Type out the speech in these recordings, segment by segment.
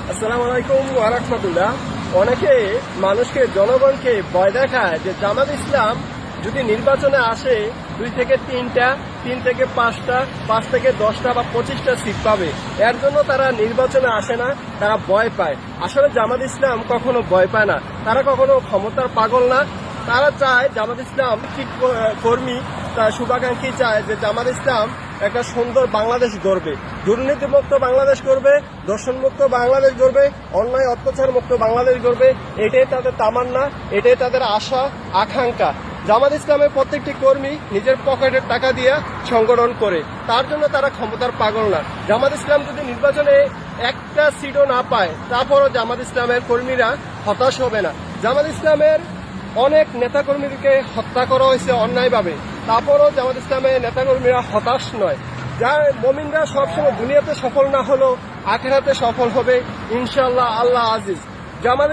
আসসালামু আলাইকুম ওয়া রাহমাতুল্লাহ। অনেকে মানুষকে জনগণকে ভয় দেখায় যে জামাত ইসলাম যদি নির্বাচনে আসে 2 থেকে 3টা, 3 থেকে 5টা, 5 থেকে 10টা বা 25টা সিট পাবে। এর জন্য তারা নির্বাচনে আসে না, তারা ভয় পায়। আসলে জামাত ইসলাম কখনো ভয় পায় না, তারা কখনো ক্ষমতার পাগল না। তারা চায় জামাত ইসলাম ঠিক কর্মী, তার শুভাকাঙ্ক্ষী চায় যে জামাত ইসলাম একটা সুন্দর বাংলাদেশ গড়বে, দুর্নীতিমুক্ত বাংলাদেশ গড়বে, দর্শনমুক্ত বাংলাদেশ গড়বে, অন্যায় অত্যাচার মুক্ত বাংলাদেশ গড়বে। এটাই তাদের তামান্না, এটাই তাদের আশা আকাঙ্ক্ষা। জামাত ইসলামের প্রত্যেকটি কর্মী নিজের পকেটের টাকা দিয়ে সংগঠন করে, তার জন্য তারা ক্ষমতার পাগল না। জামাত ইসলাম যদি নির্বাচনে একটা সিটও না পায়, তারপরও জামাত ইসলামের কর্মীরা হতাশ হবে না। জামাত ইসলামের অনেক নেতাকর্মীকে হত্যা করা হয়েছে অন্যায়ভাবে, তারপরও জামাত ইসলামের নেতাকর্মীরা হতাশ নয়। যার মুমিনরা সবসময় দুনিয়াতে সফল না হলেও আখিরাতে সফল হবে ইনশাআল্লাহ, আল্লাহ আজিজ। জামাত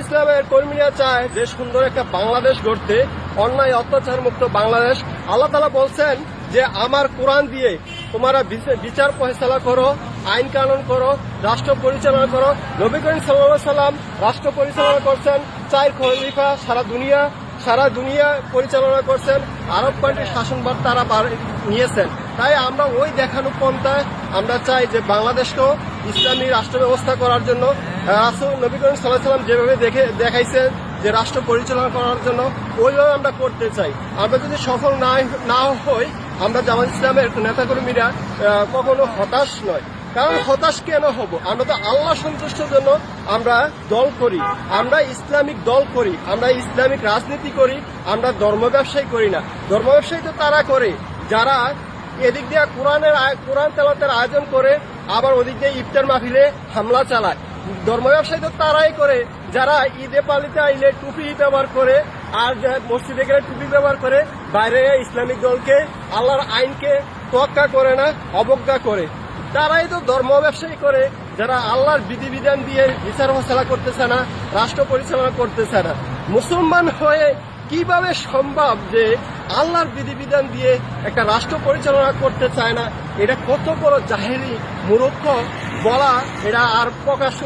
ইসলামের কর্মীরা চায় যে সুন্দর একটা বাংলাদেশ গড়তে, অন্যায় অত্যাচার মুক্ত বাংলাদেশ। আল্লাহ তাআলা বলছেন যে আমার কোরআন দিয়ে তোমরা বিচার ফয়সালা করো, আইন কানুন করো, রাষ্ট্র পরিচালনা করো। নবী করিম সাল্লাল্লাহু আলাইহি সাল্লাম রাষ্ট্র পরিচালনা করছেন, 4 খলিফা সারা দুনিয়া পরিচালনা করছেন, আরব কান্ট্রির শাসনভার তারা নিয়েছেন। তাই আমরা ওই দেখানো পন্থায় আমরা চাই যে বাংলাদেশকেও ইসলামী রাষ্ট্র ব্যবস্থা করার জন্য রাসূল নবী করিম সাল্লাল্লাহু আলাইহি সাল্লাম যেভাবে দেখাইছেন যে রাষ্ট্র পরিচালনা করার জন্য, ওইভাবে আমরা করতে চাই। আমরা যদি সফল না হই, আমরা জামাত ইসলামের নেতাকর্মীরা কখনো হতাশ নয়। কারণ হতাশ কেন হব? আমরা তো আল্লাহ সন্তুষ্টের জন্য আমরা দল করি, আমরা ইসলামিক দল করি, আমরা ইসলামিক রাজনীতি করি, আমরা ধর্ম ব্যবসায়ী করি না। ধর্ম ব্যবসায়ী তো তারা করে যারা এদিক দিয়ে কোরআন তেলাওয়াতের আয়োজন করে, আবার ওদিক দিয়ে ইফতার মাহফিলে হামলা চালায়। ধর্ম ব্যবসায়ী তো তারাই করে যারা ঈদে পালিতে আইলে টুপি ব্যবহার করে, আর মসজিদে গেলে টুপি ব্যবহার করে, বাইরে ইসলামিক দলকে, আল্লাহর আইনকে তোয়াক্কা করে না, অবজ্ঞা করে। তারাই তো ধর্ম ব্যবসায়ী করে যারা আল্লাহর বিধিবিধান দিয়ে বিচার ফয়সালা করতেছে না, রাষ্ট্র পরিচালনা করতেছে না। মুসলমান হয়ে কিভাবে সম্ভব যে আল্লাহর বিধিবিধান দিয়ে একটা রাষ্ট্র পরিচালনা করতে চায় না? এটা কত বড় জাহেলি মূর্খ বলা, এটা আর প্রকাশ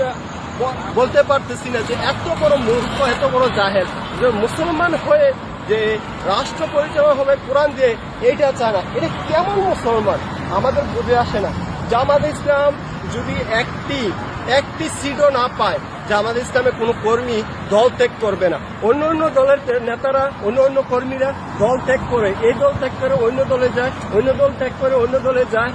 বলতে পারতেছি না যে এত বড় মূর্খ, এত বড় জাহেল যে মুসলমান হয়ে যে রাষ্ট্র পরিচালনা হবে কোরআন দিয়ে, এইটা চায় না। এটা কেমন মুসলমান আমাদের বুঝে আসে না। জামাত ইসলাম যদি একটি সিটও না পায়, জামাত ইসলামের কোনো কর্মী দল ত্যাগ করবে না। অন্য দলের নেতারা, অন্য কর্মীরা দল ত্যাগ করে, এই দল ত্যাগ করে অন্য দলে যায়, অন্য দল ত্যাগ করে অন্য দলে যায়।